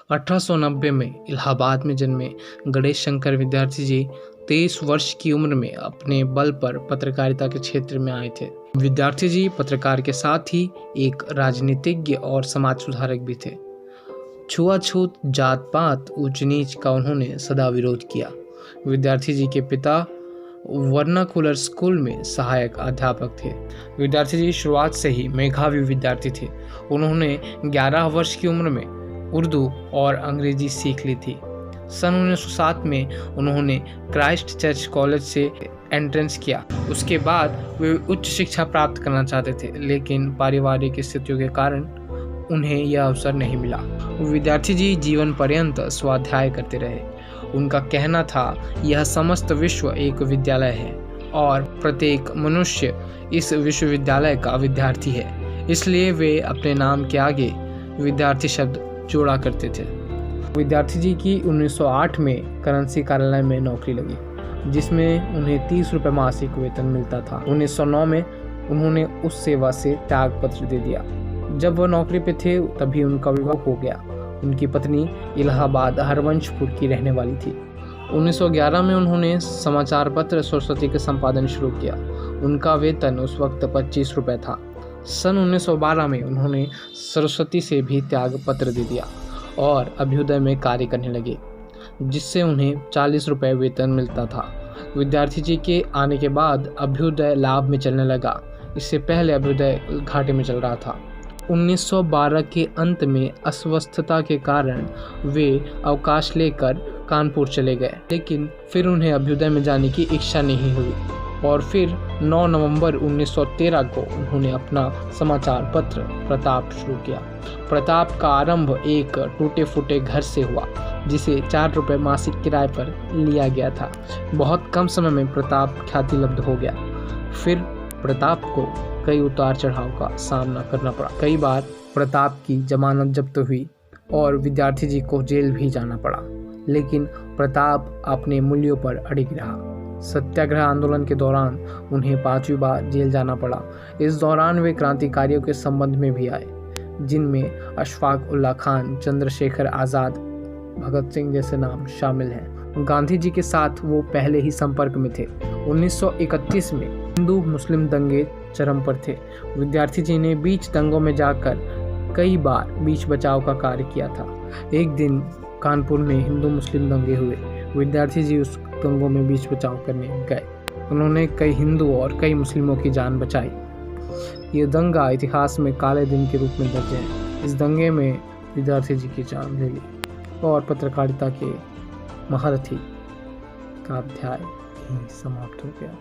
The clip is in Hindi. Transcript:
1890 में इलाहाबाद में जन्मे गणेश शंकर विद्यार्थी जी 23 वर्ष की उम्र में अपने बल पर पत्रकारिता के क्षेत्र में आए थे। विद्यार्थी जी पत्रकार के साथ ही एक राजनीतिज्ञ और समाज सुधारक भी थे। छुआछूत, जात पात, ऊंच नीच का उन्होंने सदा विरोध किया। विद्यार्थी जी के पिता वर्नाकुलर स्कूल में सहायक अध्यापक थे। विद्यार्थी जी शुरुआत से ही मेधावी विद्यार्थी थे। उन्होंने 11 वर्ष की उम्र में उर्दू और अंग्रेजी सीख ली थी। सन 1907 में उन्होंने क्राइस्ट चर्च कॉलेज से एंट्रेंस किया। उसके बाद वे उच्च शिक्षा प्राप्त करना चाहते थे, लेकिन पारिवारिक स्थितियों के कारण उन्हें यह अवसर नहीं मिला। विद्यार्थी जी जीवन पर्यंत स्वाध्याय करते रहे। उनका कहना था, यह समस्त विश्व एक विद्यालय है और प्रत्येक मनुष्य इस विश्वविद्यालय का विद्यार्थी है। इसलिए वे अपने नाम के आगे विद्यार्थी शब्द जोड़ा करते थे। विद्यार्थी जी की 1908 में करेंसी कार्यालय में नौकरी लगी, जिसमें उन्हें 30 रुपये मासिक वेतन मिलता था। 1909 में उन्होंने उस सेवा से त्याग पत्र दे दिया। जब वह नौकरी पे थे तभी उनका विवाह हो गया। उनकी पत्नी इलाहाबाद हरवंशपुर की रहने वाली थी। 1911 में उन्होंने समाचार पत्र सरस्वती के संपादन शुरू किया। उनका वेतन उस वक्त 25 रुपये था। सन 1912 में उन्होंने सरस्वती से भी त्याग पत्र दे दिया और अभ्युदय में कार्य करने लगे, जिससे उन्हें 40 रुपये वेतन मिलता था। विद्यार्थी जी के आने के बाद अभ्युदय लाभ में चलने लगा। इससे पहले अभ्युदय घाटे में चल रहा था। 1912 के अंत में अस्वस्थता के कारण वे अवकाश लेकर कानपुर चले गए, लेकिन फिर उन्हें अभ्युदय में जाने की इच्छा नहीं हुई और फिर 9 नवंबर 1913 को उन्होंने अपना समाचार पत्र प्रताप शुरू किया। प्रताप का आरंभ एक टूटे फूटे घर से हुआ, जिसे 4 रुपये मासिक किराए पर लिया गया था। बहुत कम समय में प्रताप ख्याति लब्ध हो गया। फिर प्रताप को कई उतार चढ़ाव का सामना करना पड़ा। कई बार प्रताप की जमानत जब्त हुई और विद्यार्थी जी को जेल भी जाना पड़ा, लेकिन प्रताप अपने मूल्यों पर अड़िग रहा। सत्याग्रह आंदोलन के दौरान उन्हें 5वीं बार जेल जाना पड़ा। इस दौरान वे क्रांतिकारियों के संबंध में भी आए, जिनमें अशफाक उल्लाह खान, चंद्रशेखर आज़ाद, भगत सिंह जैसे नाम शामिल हैं। गांधी जी के साथ वो पहले ही संपर्क में थे। 1931 में हिंदू मुस्लिम दंगे चरम पर थे। विद्यार्थी जी ने बीच दंगों में जाकर कई बार बीच बचाव का कार्य किया था। एक दिन कानपुर में हिंदू मुस्लिम दंगे हुए। विद्यार्थी जी उस दंगों में बीच बचाव करने गए। उन्होंने कई हिंदू और कई मुस्लिमों की जान बचाई। ये दंगा इतिहास में काले दिन के रूप में दर्ज है। इस दंगे में विद्यार्थी जी की जान ले ली और पत्रकारिता के महारथी का अध्याय समाप्त हो गया।